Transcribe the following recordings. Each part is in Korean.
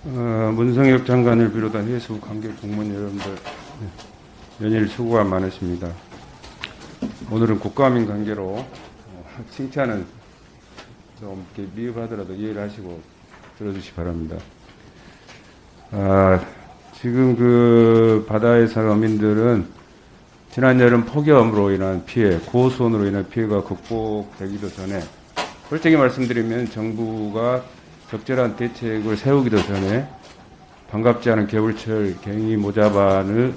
문성혁 장관을 비롯한 해수 관계 공무원 여러분들 연일 수고가 많으십니다. 오늘은 국가민 관계로 칭찬은 좀 이렇게 미흡하더라도 이해를 하시고 들어주시기 바랍니다. 지금 그 바다에서 어민들은 지난 여름 폭염으로 인한 피해, 고수온으로 인한 피해가 극복되기도 전에, 솔직히 말씀드리면 정부가 적절한 대책을 세우기도 전에 반갑지 않은 겨울철 갱이 모자반의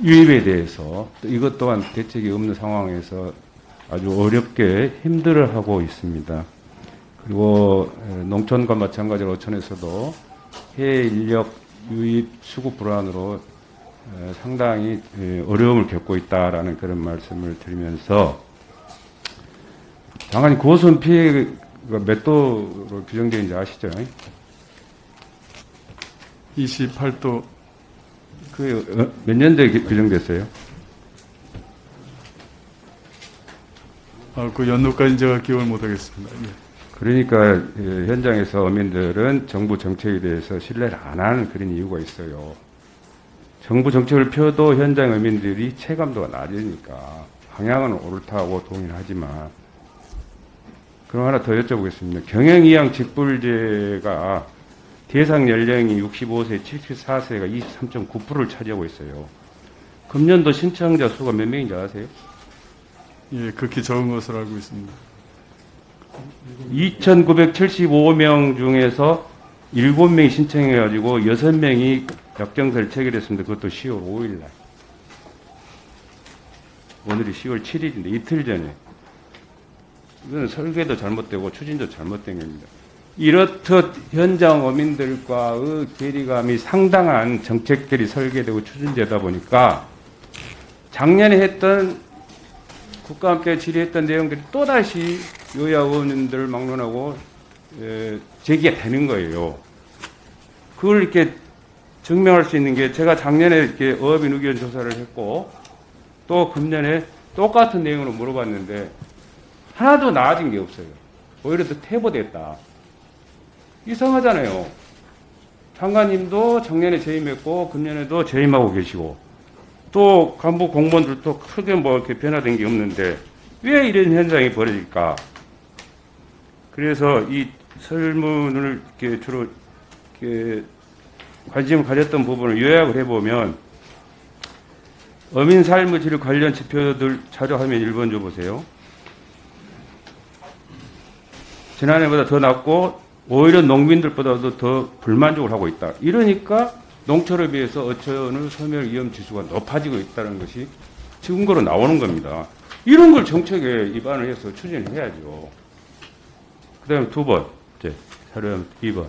유입에 대해서 이것 또한 대책이 없는 상황에서 아주 어렵게 힘들어하고 있습니다. 그리고 농촌과 마찬가지로 어촌에서도 해외 인력 유입 수급 불안으로 상당히 어려움을 겪고 있다라는 그런 말씀을 드리면서, 장관님 고수온 피해가 몇 도로 규정되는지 아시죠? 28도. 그 몇 년도에 규정됐어요? 그 연도까지 제가 기억을 못하겠습니다. 예. 그러니까 현장에서 어민들은 정부 정책에 대해서 신뢰를 안 하는 그런 이유가 있어요. 정부 정책을 펴도 현장 어민들이 체감도가 낮으니까 방향은 옳다고 동의를 하지만, 그럼 하나 더 여쭤보겠습니다. 경영이양 직불제가 대상 연령이 65세, 74세가 23.9%를 차지하고 있어요. 금년도 신청자 수가 몇 명인지 아세요? 예, 극히 적은 것으로 알고 있습니다. 2,975명 중에서 7명이 신청해가지고 6명이 약정서를 체결했습니다. 그것도 10월 5일 날. 오늘이 10월 7일인데 이틀 전에. 이건 설계도 잘못되고 추진도 잘못된 겁니다. 이렇듯 현장 어민들과의 괴리감이 상당한 정책들이 설계되고 추진되다 보니까 작년에 했던 국가와 함께 질의했던 내용들이 또다시 여야 의원님들 막론하고 제기가 되는 거예요. 그걸 이렇게 증명할 수 있는 게, 제가 작년에 이렇게 어업인 의견 조사를 했고 또 금년에 똑같은 내용으로 물어봤는데 하나도 나아진 게 없어요. 오히려 더 퇴보됐다. 이상하잖아요. 장관님도 작년에 재임했고 금년에도 재임하고 계시고 또 간부 공무원들도 크게 뭐 이렇게 변화된 게 없는데 왜 이런 현상이 벌어질까? 그래서 이 설문을 이렇게 주로 이렇게 관심을 가졌던 부분을 요약을 해보면, 어민 삶의 질 관련 지표들 자료 화면 1번 줘보세요. 지난해보다 더 낮고 오히려 농민들보다도 더 불만족을 하고 있다. 이러니까 농철에 비해서 어촌의 소멸 위험 지수가 높아지고 있다는 것이 증거로 나오는 겁니다. 이런 걸 정책에 입안을 해서 추진을 해야죠. 그 다음에 두 번째, 자료 2번.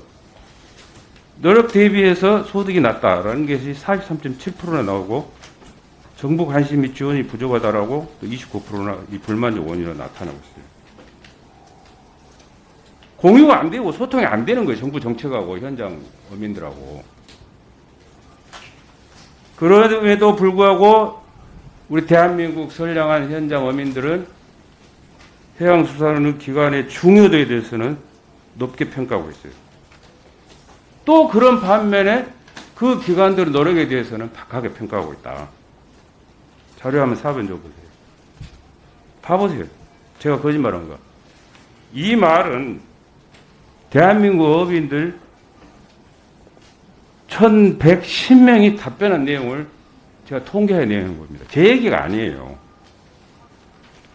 노력 대비해서 소득이 낮다라는 것이 43.7%나 나오고, 정부 관심 및 지원이 부족하다라고 또 29%나 이 불만족 원인으로 나타나고 있어요. 공유가 안 되고 소통이 안 되는 거예요. 정부 정책하고 현장 어민들하고. 그럼에도 불구하고 우리 대한민국 선량한 현장 어민들은 해양수산의 기관의 중요도에 대해서는 높게 평가하고 있어요. 또 그런 반면에 그 기관들의 노력에 대해서는 박하게 평가하고 있다. 자료 한번 4번 줘보세요. 봐보세요. 제가 거짓말한 거. 이 말은 대한민국 어업인들 1110명이 답변한 내용을 제가 통계해 내는 겁니다. 제 얘기가 아니에요.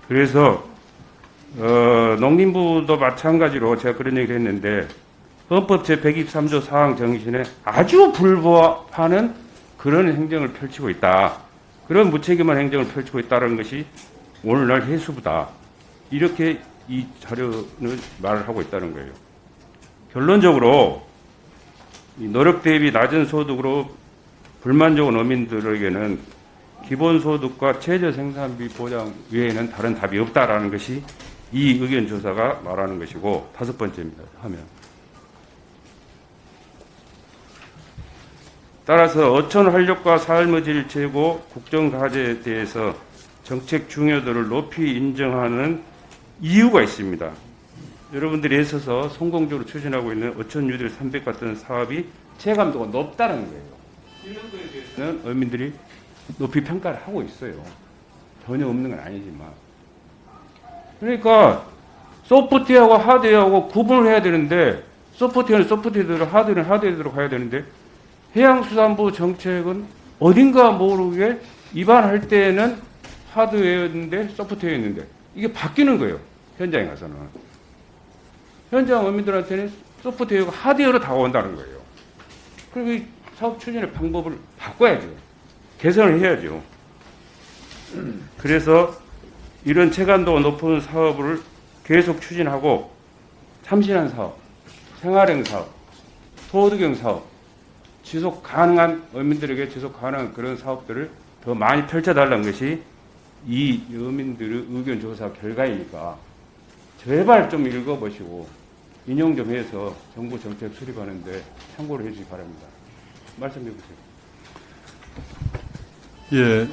그래서 농림부도 마찬가지로 제가 그런 얘기를 했는데, 헌법 제123조 사항 정신에 아주 불법하는 그런 행정을 펼치고 있다. 그런 무책임한 행정을 펼치고 있다는 것이 오늘날 해수부다. 이렇게 이 자료는 말을 하고 있다는 거예요. 결론적으로 이 노력 대비 낮은 소득으로 불만족한 어민들에게는 기본소득과 최저 생산비 보장 외에는 다른 답이 없다라는 것이 이 의견 조사가 말하는 것이고, 5번째입니다. 하면. 따라서 어촌 활력과 삶의 질 제고 국정과제에 대해서 정책 중요도를 높이 인정하는 이유가 있습니다. 여러분들이 애써서 성공적으로 추진하고 있는 어촌 뉴딜 300 같은 사업이 체감도가 높다는 거예요. 이런 거에 대해서는 어민들이 높이 평가를 하고 있어요. 전혀 없는 건 아니지만. 그러니까 소프트웨어하고 하드웨어하고 구분을 해야 되는데 소프트웨어는 소프트웨어대로 하드웨어는 하드웨어대로 가야 되는데 해양수산부 정책은 어딘가 모르게 입안할 때는 하드웨어인데 소프트웨어였는데 이게 바뀌는 거예요. 현장에 가서는. 현장 어민들한테는 소프트웨어가 하드웨어로 다가온다는 거예요. 그럼 이 사업 추진의 방법을 바꿔야죠. 개선을 해야죠. 그래서 이런 체감도가 높은 사업을 계속 추진하고 참신한 사업, 생활형 사업, 소득형 사업, 지속 가능한 어민들에게 지속 가능한 그런 사업들을 더 많이 펼쳐달라는 것이 이 어민들의 의견 조사 결과이니까 제발 좀 읽어보시고 인용 좀 해서 정부 정책 수립하는데 참고를 해주시기 바랍니다. 말씀해 보세요. 예,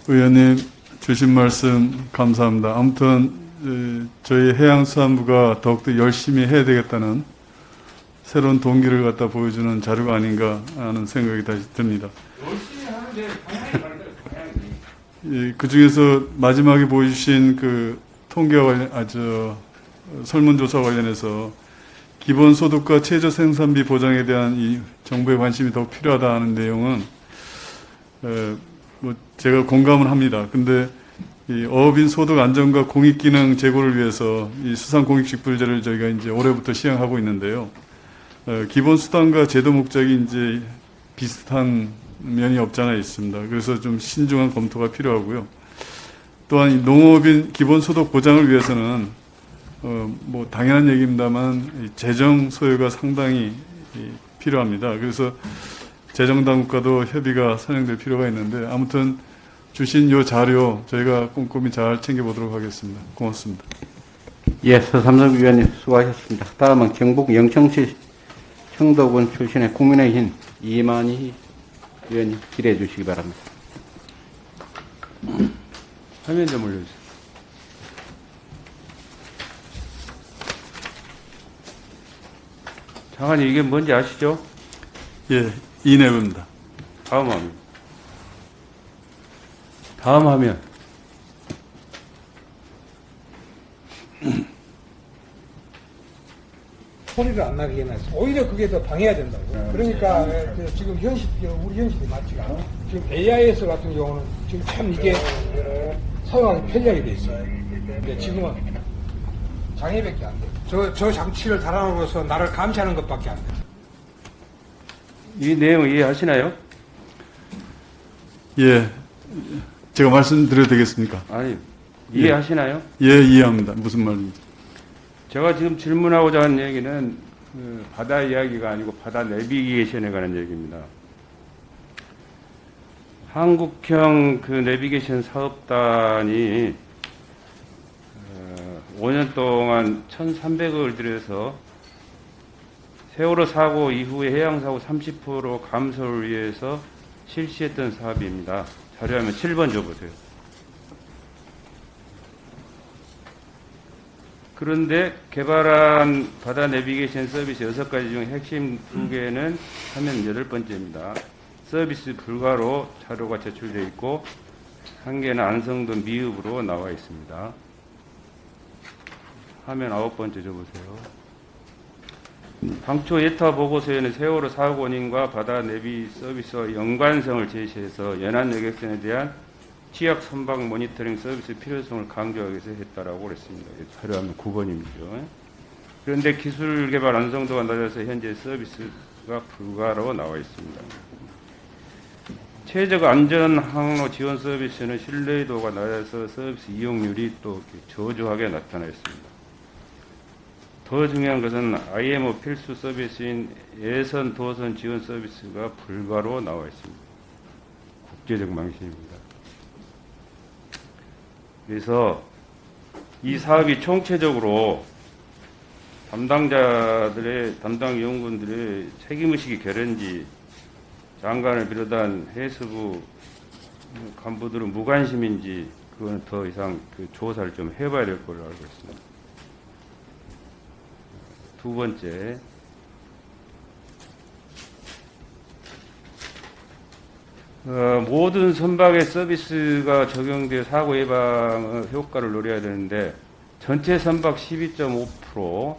의원님 주신 말씀 감사합니다. 아무튼 저희 해양수산부가 더욱더 열심히 해야 되겠다는 새로운 동기를 갖다 보여주는 자료가 아닌가 하는 생각이 다시 듭니다. 열심히 하는데 방향이 다르다. 예, 그 중에서 마지막에 보여주신 그 통계와 관련, 설문조사 관련해서 기본소득과 최저생산비 보장에 대한 이 정부의 관심이 더 필요하다 하는 내용은 뭐 제가 공감을 합니다. 근데 이 어업인 소득 안정과 공익기능 제고를 위해서 이 수산공익직불제를 저희가 이제 올해부터 시행하고 있는데요. 기본수단과 제도 목적이 이제 비슷한 면이 없잖아 있습니다. 그래서 좀 신중한 검토가 필요하고요. 또한 이 농업인 기본소득 보장을 위해서는 뭐 당연한 얘기입니다만 이 재정 소요가 상당히 필요합니다. 그래서 재정당국과도 협의가 선행될 필요가 있는데 아무튼 주신 이 자료 저희가 꼼꼼히 잘 챙겨보도록 하겠습니다. 고맙습니다. 예, 서삼섭 위원님 수고하셨습니다. 다음은 경북 영천시 청도군 출신의 국민의힘 이만희 위원님 질의해 주시기 바랍니다. 화면 좀 올려주세요. 장관님 이게 뭔지 아시죠? 예, 이내부입니다. 다음 화면. 다음 화면. 소리를 안 나게 해놨어. 오히려 그게 더 방해가 된다고. 그러니까 지금 우리 현실이 맞지가 않아. 지금 AIS 같은 경우는 지금 참 이게 사용하기 편리하게 돼 있어요. 근데 지금은 장애밖에 안 돼. 저 장치를 달아놓고서 나를 감시하는 것밖에 안 돼. 이 내용 이해하시나요? 예, 제가 말씀드려도 되겠습니까? 아니, 이해하시나요? 예, 이해합니다. 무슨 말인지. 제가 지금 질문하고자 하는 얘기는 그 바다 이야기가 아니고 바다 내비게이션에 관한 얘기입니다. 한국형 그 내비게이션 사업단이 5년 동안 1,300억을 들여서 세월호 사고 이후에 해양사고 30% 감소를 위해서 실시했던 사업입니다. 자료화면 7번 줘보세요. 그런데 개발한 바다 내비게이션 서비스 6가지 중 핵심 2개는 화면 8번째입니다. 서비스 불가로 자료가 제출되어 있고 1개는 안성도 미흡으로 나와 있습니다. 화면 9번째 줘보세요. 당초 예타 보고서에는 세월호 사고 원인과 바다 내비 서비스와 연관성을 제시해서 연안 여객선에 대한 취약 선박 모니터링 서비스 필요성을 강조하기 위해서 했다라고 그랬습니다. 자료하면 9번입니다. 그런데 기술 개발 완성도가 낮아서 현재 서비스가 불가로 나와 있습니다. 최적 안전 항로 지원 서비스는 신뢰도가 낮아서 서비스 이용률이 또 저조하게 나타나 있습니다. 더 중요한 것은 IMO 필수 서비스인 예선 도선 지원 서비스가 불가로 나와 있습니다. 국제적 망신입니다. 그래서 이 사업이 총체적으로 담당 연구원들의 책임의식이 결연지 장관을 비롯한 해수부 간부들은 무관심인지 그건 더 이상 그 조사를 좀 해봐야 될 걸로 알고 있습니다. 두 번째, 모든 선박의 서비스가 적용되어 사고 예방 효과를 노려야 되는데 전체 선박 12.5%,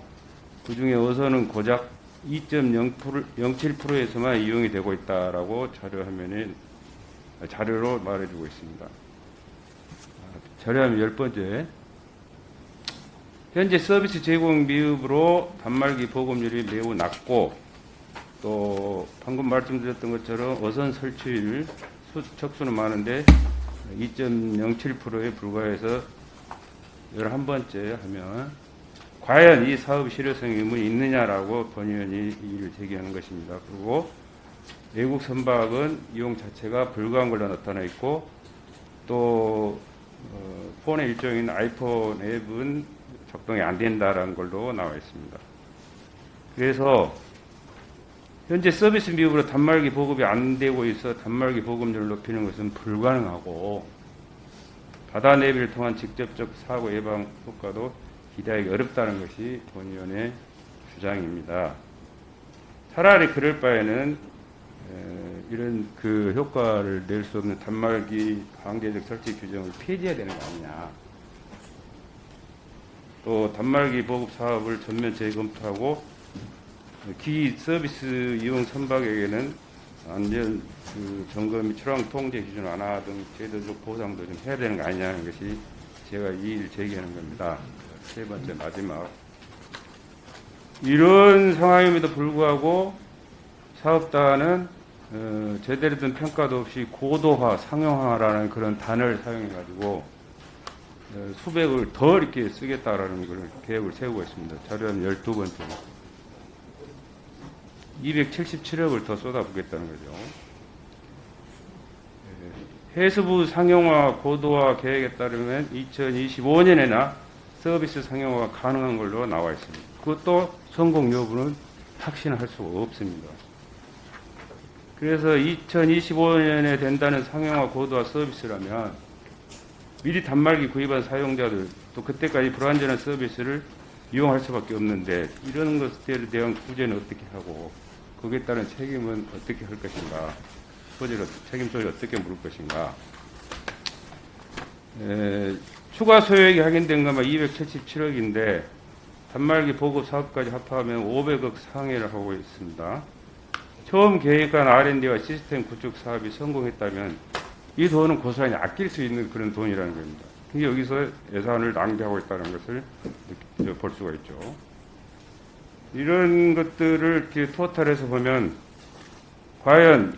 그중에 어선은 고작 2.07%에서만 이용이 되고 있다라고 자료로 말해주고 있습니다. 자료하면 10번째, 현재 서비스 제공 미흡으로 단말기 보급률이 매우 낮고, 또 방금 말씀드렸던 것처럼 어선 설치율 척수는 많은데 2.07%에 불과해서 11번째 하면 과연 이 사업 실효성에 의문이 있느냐라고 본 의원이 이의를 제기하는 것입니다. 그리고 외국 선박은 이용 자체가 불가한 걸로 나타나 있고, 또 폰의 일종인 아이폰 앱은 작동이 안 된다라는 걸로 나와 있습니다. 그래서 현재 서비스 미흡으로 단말기 보급이 안 되고 있어 단말기 보급률을 높이는 것은 불가능하고, 바다 내비를 통한 직접적 사고 예방 효과도 기대하기 어렵다는 것이 본 의원의 주장입니다. 차라리 그럴 바에는 이런 그 효과를 낼 수 없는 단말기 강제적 설치 규정을 폐지해야 되는 거 아니냐. 또 단말기 보급 사업을 전면 재검토하고 기 서비스 이용 선박에게는 안전 점검 및 출항 통제 기준 완화 등 제도적 보상도 좀 해야 되는 거 아니냐는 것이 제가 이의를 제기하는 겁니다. 세 번째 마지막, 이런 상황임에도 불구하고 사업단은 제대로 된 평가도 없이 고도화, 상용화라는 그런 단어를 사용해가지고 수백을 더 이렇게 쓰겠다라는 그런 계획을 세우고 있습니다. 자료는 12번째. 277억을 더 쏟아붓겠다는 거죠. 해수부 상용화 고도화 계획에 따르면 2025년에나 서비스 상용화가 가능한 걸로 나와 있습니다. 그것도 성공 여부는 확신할 수 없습니다. 그래서 2025년에 된다는 상용화 고도화 서비스라면 미리 단말기 구입한 사용자들, 또 그때까지 불완전한 서비스를 이용할 수밖에 없는데, 이런 것들에 대한 구제는 어떻게 하고 거기에 따른 책임은 어떻게 할 것인가, 책임 소재를 어떻게 물을 것인가. 추가 소요액이 확인된 것만 277억인데 단말기 보급 사업까지 합하면 500억 상회를 하고 있습니다. 처음 계획한 R&D와 시스템 구축 사업이 성공했다면 이 돈은 고스란히 아낄 수 있는 그런 돈이라는 겁니다. 근데 여기서 예산을 낭비하고 있다는 것을 볼 수가 있죠. 이런 것들을 이렇게 토탈해서 보면 과연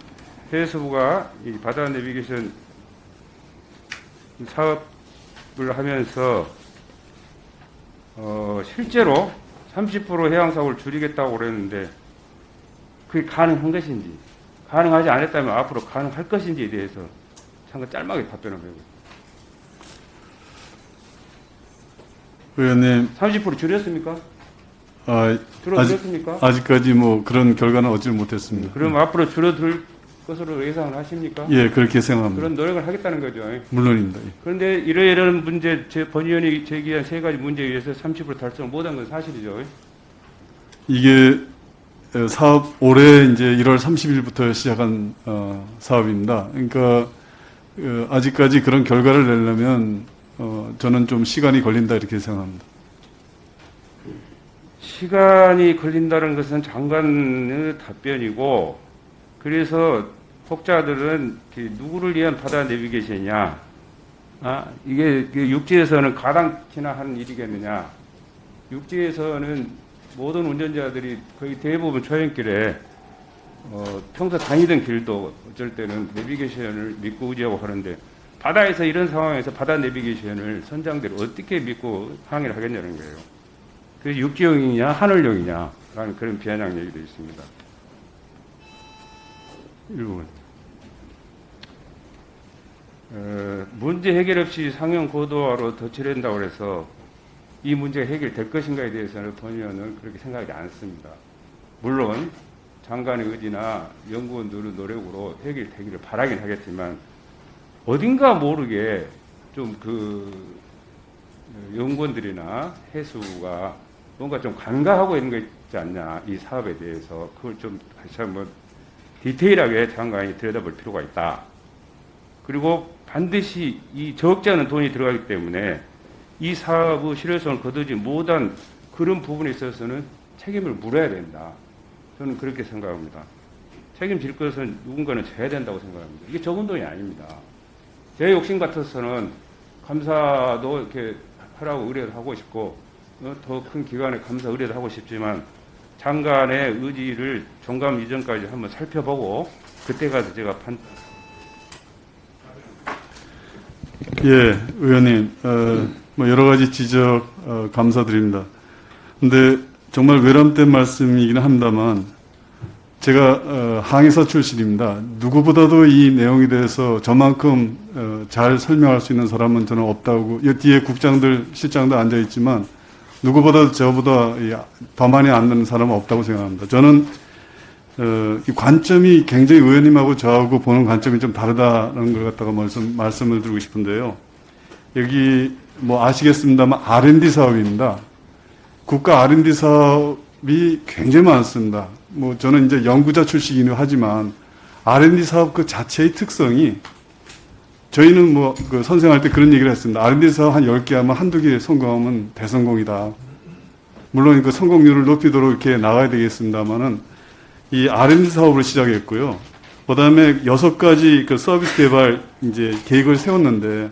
해수부가 이 바다 내비게이션 사업을 하면서 실제로 30% 해양 사고를 줄이겠다고 그랬는데 그게 가능한 것인지, 가능하지 않았다면 앞으로 가능할 것인지에 대해서 잠깐 짤막하게 답변을 해보겠습니다. 의원님, 30% 줄였습니까? 줄어들었습니까? 아직까지 뭐 그런 결과는 얻지 못했습니다. 그럼 앞으로 줄어들 것으로 예상을 하십니까? 예, 그렇게 생각합니다. 그런 노력을 하겠다는 거죠. 물론입니다. 예. 그런데 이러이러한 문제, 본 의원이 제기한 세 가지 문제에 의해서 30% 달성 못한 건 사실이죠. 이게 사업 올해 이제 1월 30일부터 시작한 사업입니다. 그러니까 아직까지 그런 결과를 내려면 저는 좀 시간이 걸린다 이렇게 생각합니다. 시간이 걸린다는 것은 장관의 답변이고, 그래서 혹자들은 누구를 위한 바다 내비게이션이냐, 이게 육지에서는 가당키나 하는 일이겠느냐. 육지에서는 모든 운전자들이 거의 대부분 초행길에 평소 다니던 길도 어쩔 때는 내비게이션을 믿고 의지하고 하는데, 바다에서 이런 상황에서 바다 내비게이션을 선장들이 어떻게 믿고 항해를 하겠냐는 거예요. 그게 육지용이냐 하늘용이냐 라는 그런 비아냥 얘기도 있습니다. 1번. 문제 해결 없이 상용 고도화로 덧치된다고 해서 이 문제가 해결될 것인가에 대해서는 본 의원은 그렇게 생각하지 않습니다. 물론 장관의 의지나 연구원들의 노력으로 해결되기를 바라긴 하겠지만, 어딘가 모르게 좀 연구원들이나 해수가 뭔가 좀 간과하고 있는 게 있지 않냐, 이 사업에 대해서. 그걸 좀 다시 한번 디테일하게 장관이 들여다볼 필요가 있다. 그리고 반드시 이 적지 않은 돈이 들어가기 때문에 이 사업의 실효성을 거두지 못한 그런 부분에 있어서는 책임을 물어야 된다. 저는 그렇게 생각합니다. 책임질 것은 누군가는 져야 된다고 생각합니다. 이게 적은 돈이 아닙니다. 제 욕심 같아서는 감사도 이렇게 하라고 의뢰를 하고 싶고, 더 큰 기관에 감사 의뢰를 하고 싶지만, 장관의 의지를 종감 이전까지 한번 살펴보고, 그때 가서 제가 예, 의원님, 뭐 여러 가지 지적 감사드립니다. 근데 정말 외람된 말씀이긴 합니다만, 제가 항해사 출신입니다. 누구보다도 이 내용에 대해서 저만큼 잘 설명할 수 있는 사람은 저는 없다고, 이 뒤에 국장들, 실장도 앉아 있지만 누구보다도 저보다 더 많이 아는 사람은 없다고 생각합니다. 저는 이 관점이 굉장히 의원님하고 저하고 보는 관점이 좀 다르다는 걸 갖다가 말씀을 드리고 싶은데요. 여기 뭐 아시겠습니다만 R&D 사업입니다. 국가 R&D 사업이 굉장히 많습니다. 뭐 저는 이제 연구자 출신이긴 하지만 R&D 사업 그 자체의 특성이, 저희는 뭐 그 선생할 때 그런 얘기를 했습니다. R&D 사업 한 10개 하면 한두 개 성공하면 대성공이다. 물론 그 성공률을 높이도록 이렇게 나가야 되겠습니다만은 이 R&D 사업을 시작했고요. 그 다음에 6가지 그 서비스 개발 이제 계획을 세웠는데,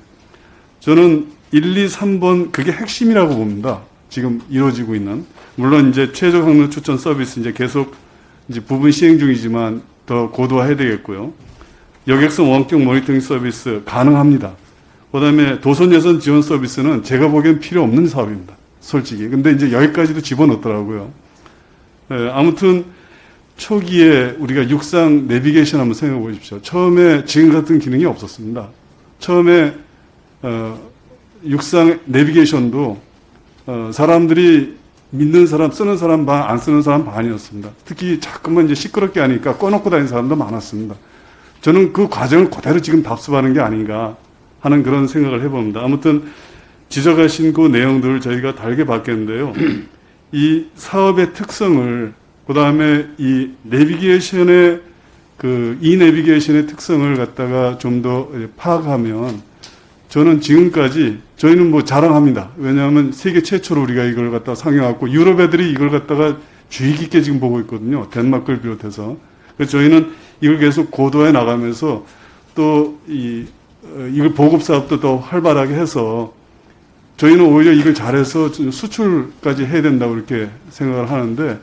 저는 1, 2, 3번 그게 핵심이라고 봅니다. 지금 이루어지고 있는. 물론 이제 최적 학력 추천 서비스 이제 계속 이제 부분 시행 중이지만 더 고도화해야 되겠고요. 여객선 원격 모니터링 서비스 가능합니다. 그 다음에 도선 예선 지원 서비스는 제가 보기엔 필요 없는 사업입니다. 솔직히. 근데 이제 여기까지도 집어넣더라고요. 아무튼 초기에 우리가 육상 내비게이션 한번 생각해 보십시오. 처음에 지금 같은 기능이 없었습니다. 처음에 육상 내비게이션도 사람들이 믿는 사람, 쓰는 사람 반, 안 쓰는 사람 반이었습니다. 특히 자꾸만 이제 시끄럽게 하니까 꺼놓고 다니는 사람도 많았습니다. 저는 그 과정을 그대로 지금 답습하는 게 아닌가 하는 그런 생각을 해봅니다. 아무튼 지적하신 그 내용들을 저희가 다르게 봤겠는데요. 이 사업의 특성을, 그 다음에 이 내비게이션의 이 내비게이션의 특성을 갖다가 좀 더 파악하면, 저는 지금까지, 저희는 뭐 자랑합니다. 왜냐하면 세계 최초로 우리가 이걸 갖다가 상용하고, 유럽 애들이 이걸 갖다가 주의 깊게 지금 보고 있거든요. 덴마크를 비롯해서. 그래서 저희는 이걸 계속 고도해 나가면서 또 이걸 보급 사업도 더 활발하게 해서, 저희는 오히려 이걸 잘해서 수출까지 해야 된다고 이렇게 생각을 하는데,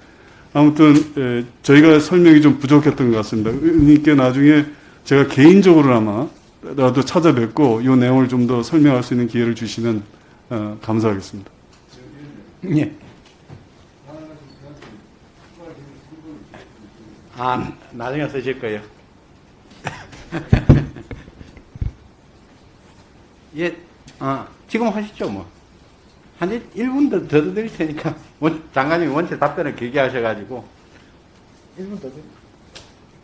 아무튼 저희가 설명이 좀 부족했던 것 같습니다. 의원님께 나중에 제가 개인적으로나마라도 찾아뵙고 이 내용을 좀 더 설명할 수 있는 기회를 주시면 감사하겠습니다. 예. 아, 나중에 쓰실 거예요. 예, 지금 하시죠, 뭐. 한 1분 더 드릴 테니까, 장관님이 원체 답변을 길게 하셔가지고, 1분 더 드릴게요.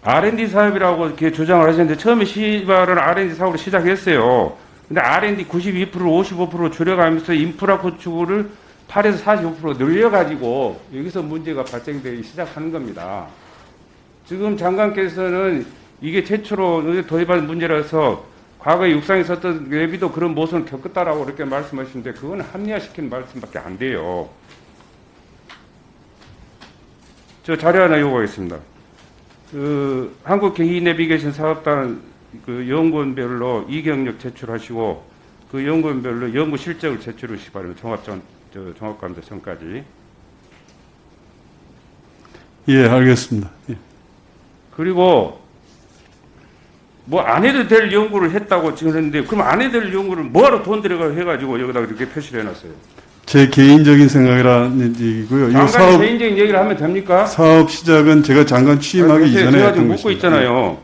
R&D 사업이라고 이렇게 주장을 하셨는데, 처음에 시발은 R&D 사업으로 시작했어요. 근데 R&D 92%, 55% 줄여가면서 인프라 구축을 8에서 45% 늘려가지고 여기서 문제가 발생되기 시작하는 겁니다. 지금 장관께서는 이게 최초로 도입한 문제라서 과거에 육상에 있었던 외비도 그런 모순을 겪었다라고 이렇게 말씀하시는데, 그건 합리화시키는 말씀밖에 안 돼요. 저 자료 하나 요구하겠습니다. 한국경위 내비게이션 사업단 연구원별로 이경력 제출하시고, 그 연구원별로 연구 실적을 제출하시기 바랍니다. 종합감사청까지. 예, 알겠습니다. 예. 그리고 뭐 안 해도 될 연구를 했다고 지금 했는데, 그럼 안 해도 될 연구를 뭐하러 돈 들여가 해가지고 여기다 이렇게 표시를 해놨어요. 제 개인적인 생각이라는 얘기고요. 장관이 개인적인 얘기를 하면 됩니까? 사업 시작은 제가 장관 취임하기 이전에 제가 했던 지금 묻고 것입니다. 있잖아요.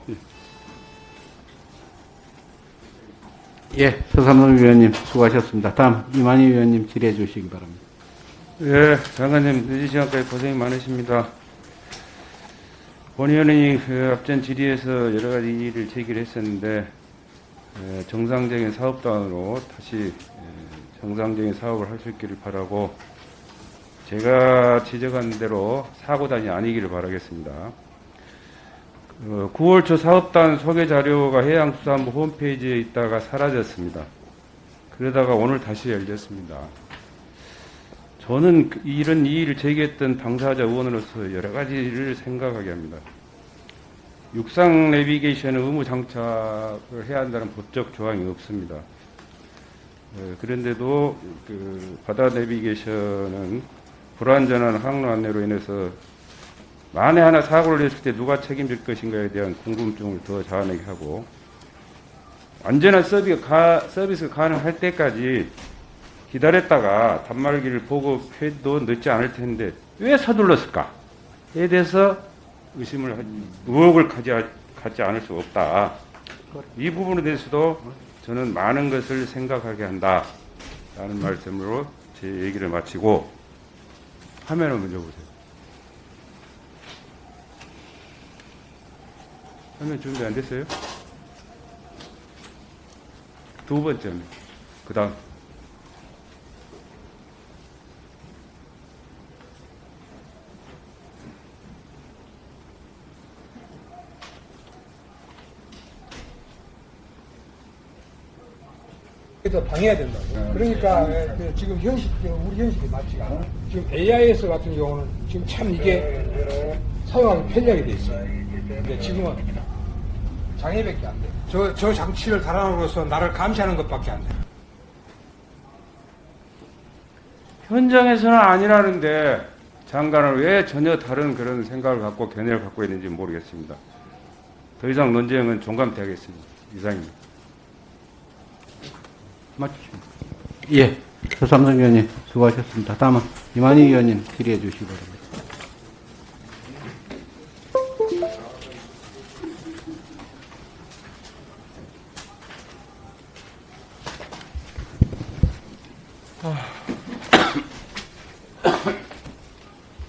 예, 서삼동 위원님 수고하셨습니다. 다음 이만희 위원님 질의해 주시기 바랍니다. 예, 장관님 늦은 시간까지 고생이 많으십니다. 본 의원이 앞전 질의에서 여러 가지 일을 제기를 했었는데, 정상적인 사업단으로 다시 정상적인 사업을 할 수 있기를 바라고, 제가 지적한 대로 사고단이 아니기를 바라겠습니다. 9월 초 사업단 소개 자료가 해양수산부 홈페이지에 있다가 사라졌습니다. 그러다가 오늘 다시 열렸습니다. 저는 이런 이의를 제기했던 당사자 의원으로서 여러 가지를 생각하게 합니다. 육상 내비게이션 의무 장착을 해야 한다는 법적 조항이 없습니다. 그런데도 그 바다 내비게이션은 불안전한 항로 안내로 인해서 만에 하나 사고를 냈을 때 누가 책임질 것인가에 대한 궁금증을 더 자아내게 하고 완전한 서비스가 가능할 때까지 기다렸다가 단말기를 보고해도 늦지 않을 텐데 왜 서둘렀을까에 대해서 의혹을 갖지 않을 수 없다. 이 부분에 대해서도 저는 많은 것을 생각하게 한다라는 말씀으로 제 얘기를 마치고 화면을 먼저 보세요. 화면 준비 안 됐어요? 두 번째, 그 다음. 그래서 방해해야 된다고. 그러니까 지금 우리 현실이 맞지가 않아. 지금 AIS 같은 경우는 지금 참 이게 사용하기 편리하게 돼 있어요. 근데 지금은 장애밖에 안 돼. 저 장치를 달아놓으로써 나를 감시하는 것밖에 안 돼. 현장에서는 아니라는데 장관은 왜 전혀 다른 그런 생각을 갖고 견해를 갖고 있는지 모르겠습니다. 더 이상 논쟁은 종감되겠습니다. 이상입니다. 맞추십니까? 예. 서삼성 위원님 수고하셨습니다. 다음은 이만희 위원님 질의해 주시기 바랍니다.